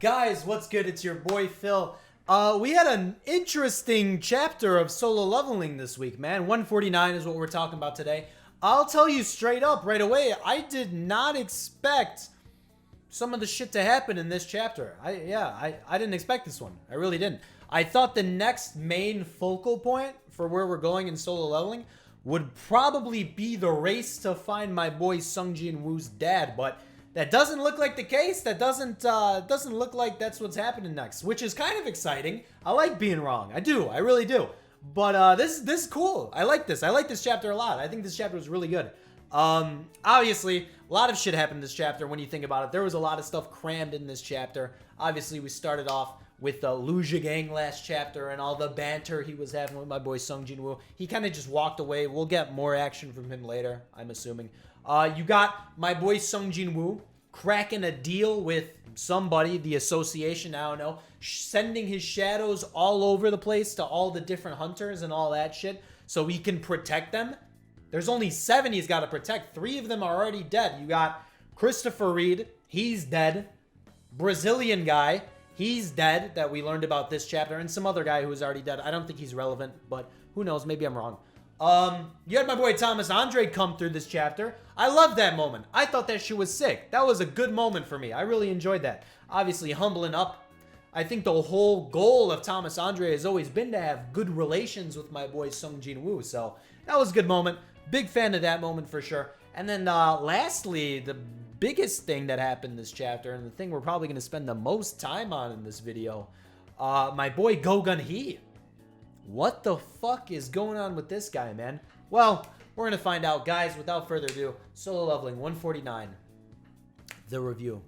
Guys, what's good? It's your boy Phil. We had an interesting chapter of solo leveling this week, man. 149 is what we're talking about today. I'll tell you straight up right away, I did not expect some of the shit to happen in this chapter. I didn't expect this one. I really didn't. I thought the next main focal point for where we're going in solo leveling would probably be the race to find my boy Sung Jin Woo's dad, but that doesn't look like the case. That doesn't look like that's what's happening next, which is kind of exciting. I like being wrong. I do. I really do. But this is cool. I like this. I like this chapter a lot. I think this chapter was really good. Obviously, a lot of shit happened in this chapter when you think about it. There was a lot of stuff crammed in this chapter. Obviously, we started off with Lu Zhigang last chapter and all the banter he was having with my boy Sung Jin Woo. He kind of just walked away. We'll get more action from him later, I'm assuming. You got my boy Sung Jin Woo cracking a deal with somebody, the association, I don't know, sending his shadows all over the place to all the different hunters and all that shit so he can protect them. There's only 7 he's got to protect. 3 of them are already dead. You got Christopher Reed, he's dead. Brazilian guy, he's dead, that we learned about this chapter, and some other guy who's already dead. I don't think he's relevant, but who knows, maybe I'm wrong. You had my boy Thomas Andre come through this chapter. I love that moment. I thought that shit was sick. That was a good moment for me. I really enjoyed that. Obviously, humbling up. I think the whole goal of Thomas Andre has always been to have good relations with my boy Sung Jin Woo. So that was a good moment. Big fan of that moment for sure. And then lastly, the biggest thing that happened this chapter, and the thing we're probably going to spend the most time on in this video, my boy Go Gun Hee. What the fuck is going on with this guy, man? Well, we're going to find out, guys. Without further ado, solo leveling 149, the review.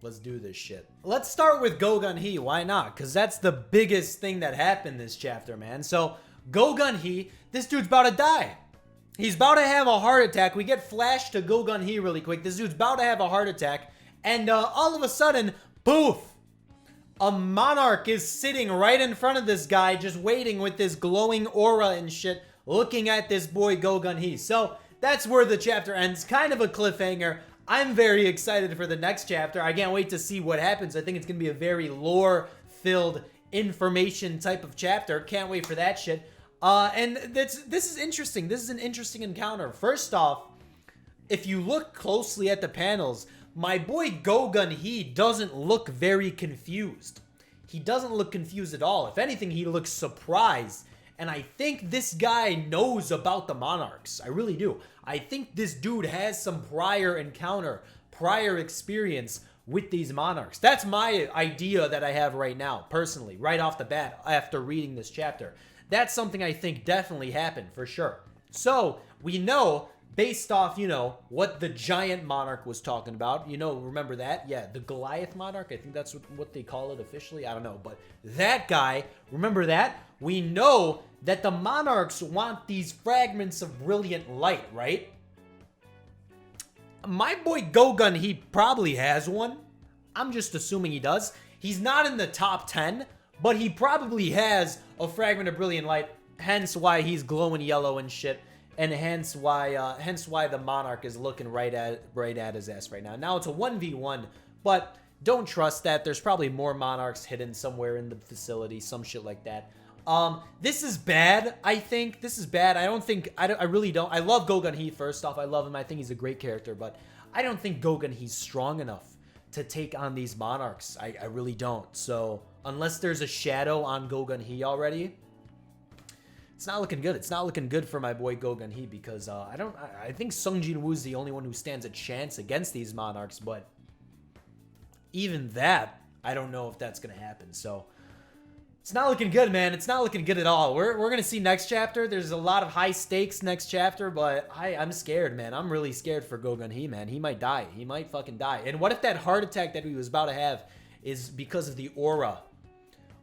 Let's do this shit. Let's start with Go Gun Hee. Why not? Because that's the biggest thing that happened this chapter, man. So, Go Gun Hee, this dude's about to die. He's about to have a heart attack. We get flashed to Go Gun Hee really quick. This dude's about to have a heart attack. And all of a sudden, poof! A monarch is sitting right in front of this guy, just waiting with this glowing aura and shit, looking at this boy Go Gun Hee. So that's where the chapter ends. Kind of a cliffhanger. I'm very excited for the next chapter. I can't wait to see what happens. I think it's going to be a very lore-filled information type of chapter. Can't wait for that shit. And this is interesting. This is an interesting encounter. First off, if you look closely at the panels, my boy Go Gun Hee doesn't look very confused. He doesn't look confused at all. If anything, he looks surprised. And I think this guy knows about the Monarchs. I really do. I think this dude has some prior encounter, prior experience with these Monarchs. That's my idea that I have right now, personally, right off the bat after reading this chapter. That's something I think definitely happened, for sure. So, we know, based off, you know, what the giant monarch was talking about. You know, remember that? Yeah, the Goliath monarch. I think that's what they call it officially. I don't know. But that guy, remember that? We know that the monarchs want these fragments of brilliant light, right? My boy Go Gun, he probably has one. I'm just assuming he does. He's not in the top 10, but he probably has a fragment of brilliant light, hence why he's glowing yellow and shit. And hence why the Monarch is looking right at his ass right now. Now it's a 1v1, but don't trust that. There's probably more Monarchs hidden somewhere in the facility, some shit like that. This is bad, I think. This is bad. I really don't. I love Go Gun Hee, first off. I love him. I think he's a great character, but I don't think Go Gun Hee's strong enough to take on these Monarchs. I really don't. So, unless there's a shadow on Go Gun Hee already, it's not looking good. It's not looking good for my boy Go Gun Hee because I think Sung Jin Woo's the only one who stands a chance against these Monarchs, but even that, I don't know if that's gonna happen. So it's not looking good, man. It's not looking good at all. We're gonna see next chapter. There's a lot of high stakes next chapter, but I'm scared, man. I'm really scared for Go Gun Hee, man. He might die. He might fucking die. And what if that heart attack that he was about to have is because of the aura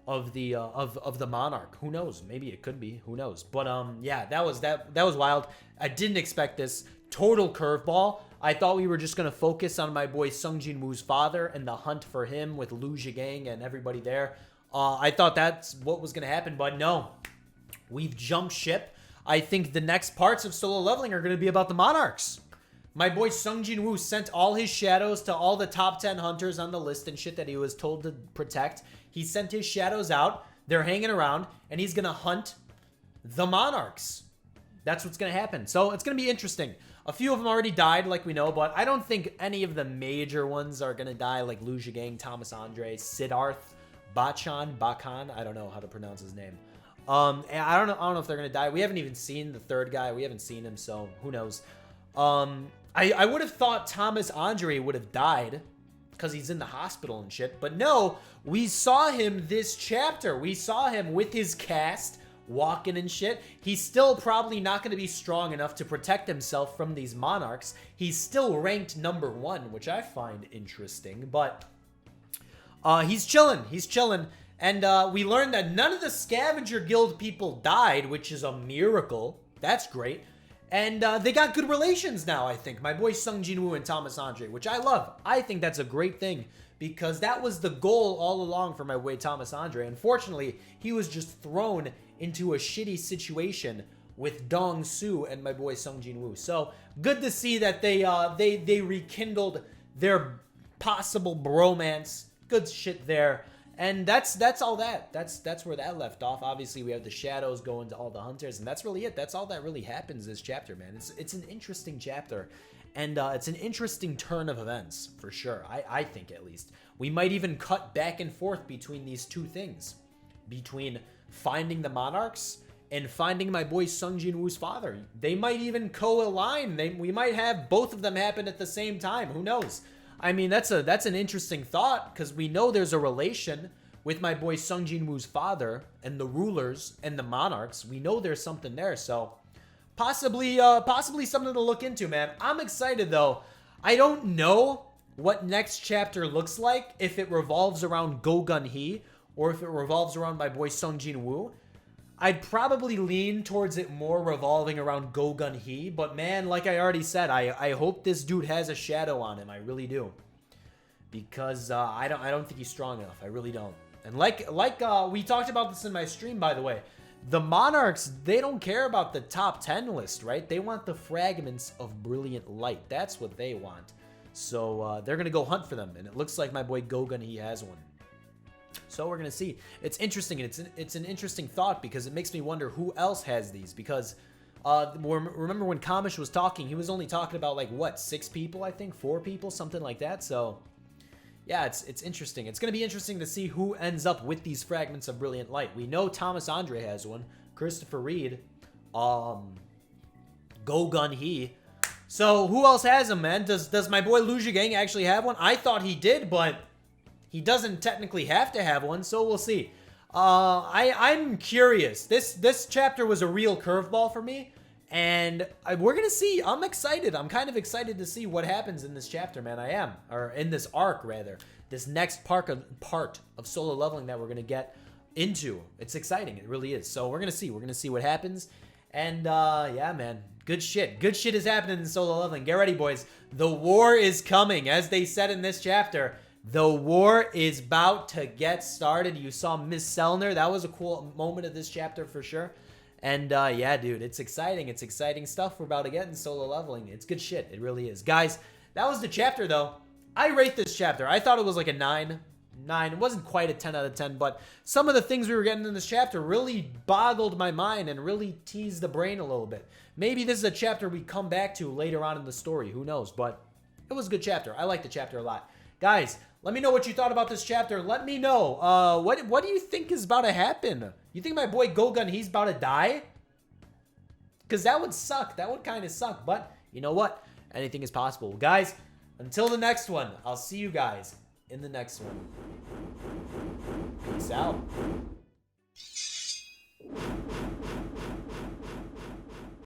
of the monarch? Who knows? Maybe it could be. Who knows? But yeah, that was wild. I didn't expect this. Total curveball. I thought we were just gonna focus on my boy Sung Jin Woo's father and the hunt for him with Lu Zhigang and everybody there. I thought that's what was gonna happen, but no. We've jumped ship. I think the next parts of solo leveling are gonna be about the Monarchs. My boy Sung Jin-woo sent all his shadows to all the top 10 hunters on the list and shit that he was told to protect. He sent his shadows out. They're hanging around, and he's going to hunt the Monarchs. That's what's going to happen. So it's going to be interesting. A few of them already died, like we know, but I don't think any of the major ones are going to die, like Liu Zhigang, Thomas Andre, Siddharth, Bakan. I don't know how to pronounce his name. And I don't know if they're going to die. We haven't even seen the third guy. We haven't seen him, so who knows. I would have thought Thomas Andre would have died because he's in the hospital and shit. But no, we saw him this chapter. We saw him with his cast walking and shit. He's still probably not going to be strong enough to protect himself from these Monarchs. He's still ranked number 1, which I find interesting. But he's chilling. He's chilling. And we learned that none of the Scavenger Guild people died, which is a miracle. That's great. And they got good relations now, I think. My boy Sung Jin-woo and Thomas Andre, which I love. I think that's a great thing because that was the goal all along for my boy Thomas Andre. Unfortunately, he was just thrown into a shitty situation with Dong Soo and my boy Sung Jin-woo. So good to see that they rekindled their possible bromance. Good shit there. And that's all that. That's where that left off. Obviously, we have the shadows going to all the hunters, and that's really it. That's all that really happens this chapter, man. It's an interesting chapter, and it's an interesting turn of events, for sure. I think, at least. We might even cut back and forth between these two things. Between finding the Monarchs and finding my boy Sung Jin-woo's father. They might even co-align. We might have both of them happen at the same time. Who knows? I mean, that's an interesting thought because we know there's a relation with my boy Sung Jin-woo's father and the rulers and the Monarchs. We know there's something there, so possibly something to look into, man. I'm excited though. I don't know what next chapter looks like, if it revolves around Go Gun Hee or if it revolves around my boy Sung Jin-woo. I'd probably lean towards it more revolving around Go Gun Hee, but man, like I already said, I hope this dude has a shadow on him. I really do, because I don't think he's strong enough. I really don't. And like we talked about this in my stream, by the way, the Monarchs, they don't care about the top 10 list, right? They want the fragments of brilliant light. That's what they want. So they're gonna go hunt for them, and it looks like my boy Go Gun Hee has one. So we're going to see. It's interesting, and it's an interesting thought because it makes me wonder who else has these. Because remember when Kamish was talking, he was only talking about, like, what, 6 people, I think? 4 people, something like that. So, yeah, it's interesting. It's going to be interesting to see who ends up with these fragments of brilliant light. We know Thomas Andre has one. Christopher Reed. Go Gun Hee. So, who else has them, man? Does my boy Liu Zhigang actually have one? I thought he did, but he doesn't technically have to have one, so we'll see. I'm curious. This chapter was a real curveball for me, and we're gonna see. I'm excited. I'm kind of excited to see what happens in this chapter, man. I am, or in this arc rather. This next part of solo leveling that we're gonna get into. It's exciting. It really is. So we're gonna see. We're gonna see what happens, and yeah, man. Good shit. Good shit is happening in solo leveling. Get ready, boys. The war is coming, as they said in this chapter. The war is about to get started. You saw Miss Selner. That was a cool moment of this chapter for sure. And yeah, dude, it's exciting. It's exciting stuff we're about to get in solo leveling. It's good shit. It really is. Guys, that was the chapter, though. I rate this chapter. I thought it was like a 9. It wasn't quite a 10 out of 10, but some of the things we were getting in this chapter really boggled my mind and really teased the brain a little bit. Maybe this is a chapter we come back to later on in the story. Who knows? But it was a good chapter. I like the chapter a lot. Guys, let me know what you thought about this chapter. Let me know. What do you think is about to happen? You think my boy Go Gun Hee's about to die? Because that would suck. That would kind of suck. But you know what? Anything is possible. Guys, until the next one, I'll see you guys in the next one. Peace out.